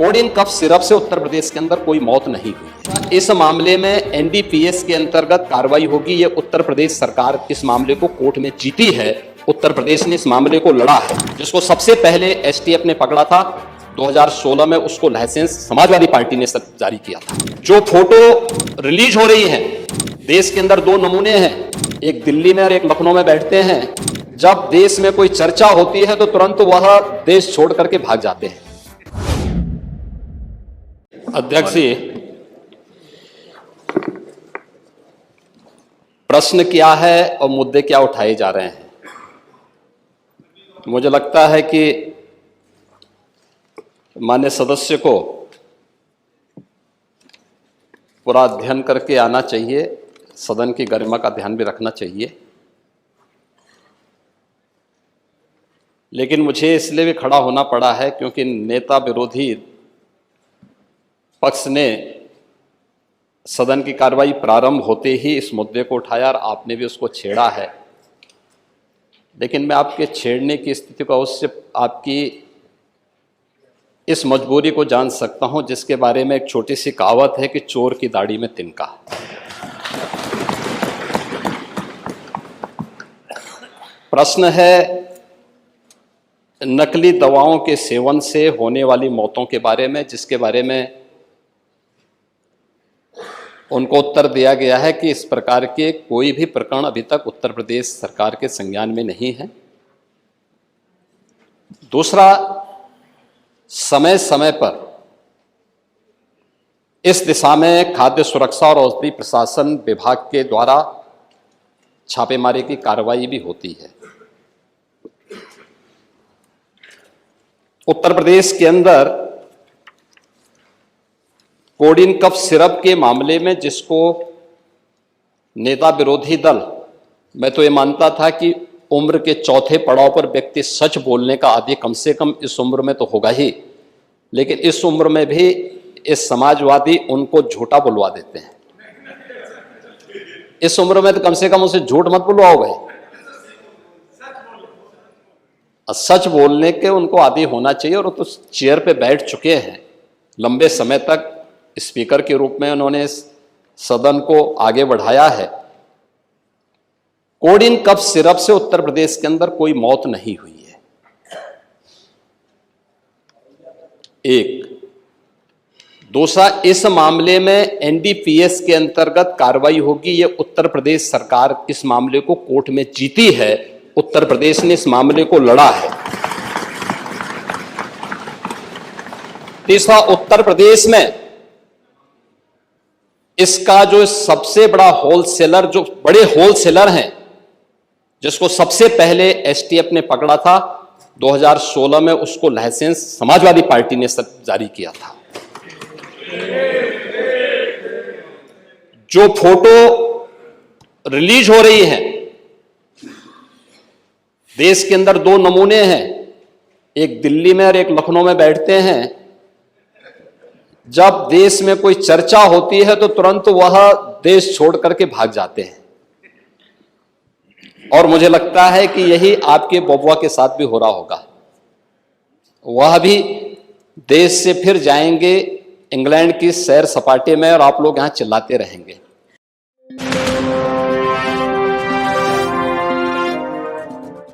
Coding cough syrup से उत्तर प्रदेश के अंदर कोई मौत नहीं हुई। इस मामले में एनडीपीएस के अंतर्गत कार्रवाई होगी। ये उत्तर प्रदेश सरकार इस मामले को कोर्ट में जीती है। उत्तर प्रदेश ने इस मामले को लड़ा है, जिसको सबसे पहले एसटीएफ ने पकड़ा था 2016 में। उसको लाइसेंस समाजवादी पार्टी ने जारी किया था। जो फोटो रिलीज हो रही है, देश के अंदर दो नमूने हैं, एक दिल्ली में और एक लखनऊ में बैठते हैं। जब देश में कोई चर्चा होती है तो तुरंत वह देश छोड़ करके भाग जाते हैं। अध्यक्ष जी, प्रश्न क्या है और मुद्दे क्या उठाए जा रहे हैं? मुझे लगता है कि माननीय सदस्य को पूरा अध्ययन करके आना चाहिए, सदन की गरिमा का ध्यान भी रखना चाहिए। लेकिन मुझे इसलिए भी खड़ा होना पड़ा है क्योंकि नेता विरोधी पक्ष ने सदन की कार्रवाई प्रारंभ होते ही इस मुद्दे को उठाया और आपने भी उसको छेड़ा है। लेकिन मैं आपके छेड़ने की स्थिति को अवश्य आपकी इस मजबूरी को जान सकता हूं, जिसके बारे में एक छोटी सी कहावत है कि चोर की दाढ़ी में तिनका। प्रश्न है नकली दवाओं के सेवन से होने वाली मौतों के बारे में, जिसके बारे में उनको उत्तर दिया गया है कि इस प्रकार के कोई भी प्रकरण अभी तक उत्तर प्रदेश सरकार के संज्ञान में नहीं है। दूसरा, समय समय पर इस दिशा में खाद्य सुरक्षा और औषधि प्रशासन विभाग के द्वारा छापेमारी की कार्रवाई भी होती है। उत्तर प्रदेश के अंदर कोडिन कफ सिरप के मामले में, जिसको नेता विरोधी दल, मैं तो ये मानता था कि उम्र के चौथे पड़ाव पर व्यक्ति सच बोलने का आदी कम से कम इस उम्र में तो होगा ही, लेकिन इस उम्र में भी इस समाजवादी उनको झूठा बुलवा देते हैं। इस उम्र में तो कम से कम उसे झूठ मत बुलवाओ भाई, सच बोलने के उनको आदी होना चाहिए। और वो तो चेयर पे बैठ चुके हैं लंबे समय तक, स्पीकर के रूप में उन्होंने सदन को आगे बढ़ाया है। कोडिन कफ सिरप से उत्तर प्रदेश के अंदर कोई मौत नहीं हुई है। एक। दूसरा, इस मामले में एनडीपीएस के अंतर्गत कार्रवाई होगी। ये उत्तर प्रदेश सरकार इस मामले को कोर्ट में जीती है। उत्तर प्रदेश ने इस मामले को लड़ा है। तीसरा, उत्तर प्रदेश में इसका जो सबसे बड़ा होलसेलर, जो बड़े होलसेलर हैं, जिसको सबसे पहले एसटीएफ ने पकड़ा था 2016 में, उसको लाइसेंस समाजवादी पार्टी ने जारी किया था। जो फोटो रिलीज हो रही है, देश के अंदर दो नमूने हैं, एक दिल्ली में और एक लखनऊ में बैठते हैं। जब देश में कोई चर्चा होती है तो तुरंत वह देश छोड़ करके भाग जाते हैं। और मुझे लगता है कि यही आपके बबुआ के साथ भी हो रहा होगा। वह भी देश से फिर जाएंगे इंग्लैंड की सैर सपाटे में और आप लोग यहां चिल्लाते रहेंगे।